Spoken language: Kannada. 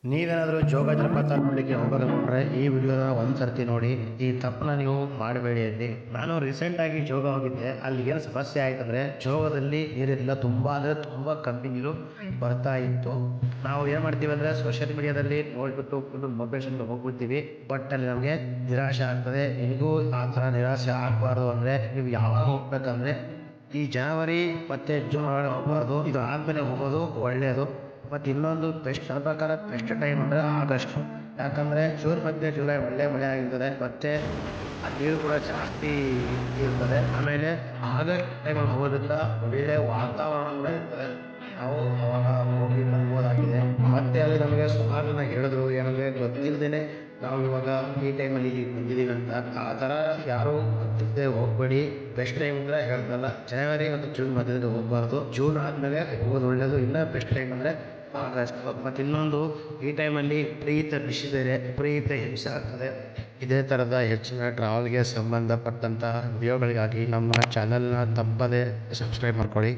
ನೀವೇನಾದರೂ ಜೋಗ ಜಲಪಾತ ನೋಡಲಿಕ್ಕೆ ಹೋಗಬೇಕಂದ್ರೆ ಈ ವಿಡಿಯೋನ ಒಂದು ಸರ್ತಿ ನೋಡಿ. ಈ ತಪ್ಪನ್ನ ನೀವು ಮಾಡಬೇಡಿ. ಅಲ್ಲಿ ನಾನು ರೀಸೆಂಟಾಗಿ ಜೋಗ ಹೋಗಿದ್ದೆ. ಅಲ್ಲಿ ಏನು ಸಮಸ್ಯೆ ಆಯ್ತಂದರೆ ಜೋಗದಲ್ಲಿ ನೀರಿಲ್ಲ, ತುಂಬ ಅಂದರೆ ತುಂಬ ಕಮ್ಮಿ ನೀರು ಬರ್ತಾ ಇತ್ತು. ನಾವು ಏನು ಮಾಡ್ತೀವಿ ಅಂದರೆ ಸೋಷಿಯಲ್ ಮೀಡಿಯಾದಲ್ಲಿ ನೋಡಿಬಿಟ್ಟು ಫುಲ್ ಮೊಬೈಲ್ ಹೋಗ್ಬಿಡ್ತೀವಿ. ಬಟ್ ಅಲ್ಲಿ ನಮಗೆ ನಿರಾಶೆ ಆಗ್ತದೆ. ನಿಮಗೂ ಆ ಥರ ನಿರಾಶೆ ಆಗಬಾರ್ದು ಅಂದರೆ ನೀವು ಯಾವಾಗ ಹೋಗ್ಬೇಕಂದ್ರೆ ಈ ಜನವರಿ ಮತ್ತು ಜೂನ್ ಒಳಗಡೆ ಹೋಗ್ಬಾರ್ದು. ಇದು ಆದಮೇಲೆ ಹೋಗೋದು ಒಳ್ಳೆಯದು. ಮತ್ತು ಇನ್ನೊಂದು ನನ್ನ ಪ್ರಕಾರ ಬೆಸ್ಟ್ ಟೈಮ್ ಅಂದರೆ ಆಗಸ್ಟು. ಯಾಕಂದರೆ ಜೂನ್ ಮತ್ತು ಜುಲೈ ಒಳ್ಳೆ ಮಳೆ ಆಗಿರ್ತದೆ, ಮತ್ತು ಆ ನೀರು ಕೂಡ ಜಾಸ್ತಿ ಇರ್ತದೆ. ಆಮೇಲೆ ಆಗಸ್ಟ್ ಟೈಮಲ್ಲಿ ಹೋಗೋದ್ರಿಂದ ಒಳ್ಳೆ ವಾತಾವರಣ ಕೂಡ ಇರ್ತದೆ. ನಾವು ಅವಾಗ ಹೋಗಿ ಬರ್ಬೋದಾಗಿದೆ. ಮತ್ತು ಅಲ್ಲಿ ನಮಗೆ ಸುಮಾರು ಜನ ಹೇಳಿದ್ರು ಏನಂದರೆ ಗೊತ್ತಿಲ್ಲದೇ ನಾವು ಇವಾಗ ಈ ಟೈಮಲ್ಲಿ ಬಂದಿದ್ದೀವಿ ಅಂತ. ಆ ಥರ ಯಾರೂ ಗೊತ್ತಿಲ್ಲದೆ ಹೋಗಬೇಡಿ. ಬೆಸ್ಟ್ ಟೈಮ್ ಅಂದರೆ ಹೇಳ್ತಲ್ಲ, ಜನವರಿ ಮತ್ತು ಜೂನ್ ಮಧ್ಯದಲ್ಲಿ ಹೋಗಬಾರ್ದು. ಜೂನ್ ಆದಮೇಲೆ ಹೋಗೋದು ಒಳ್ಳೆಯದು. ಇನ್ನೂ ಬೆಸ್ಟ್ ಟೈಮ್ ಅಂದರೆ ಆಗಸ್ಟ್. ಮತ್ತು ಇನ್ನೊಂದು, ಈ ಟೈಮಲ್ಲಿ ವಿಪರೀತ ಬಿಸಿ ಬೇರೆ, ವಿಪರೀತ ಹಿಂಸೆ ಆಗ್ತದೆ. ಇದೇ ಥರದ ಹೆಚ್ಚಿನ ಟ್ರಾವೆಲ್ಗೆ ಸಂಬಂಧಪಟ್ಟಂಥ ವಿಡಿಯೋಗಳಿಗಾಗಿ ನಮ್ಮ ಚಾನಲ್ನ ತಪ್ಪದೇ ಸಬ್ಸ್ಕ್ರೈಬ್ ಮಾಡ್ಕೊಳ್ಳಿ.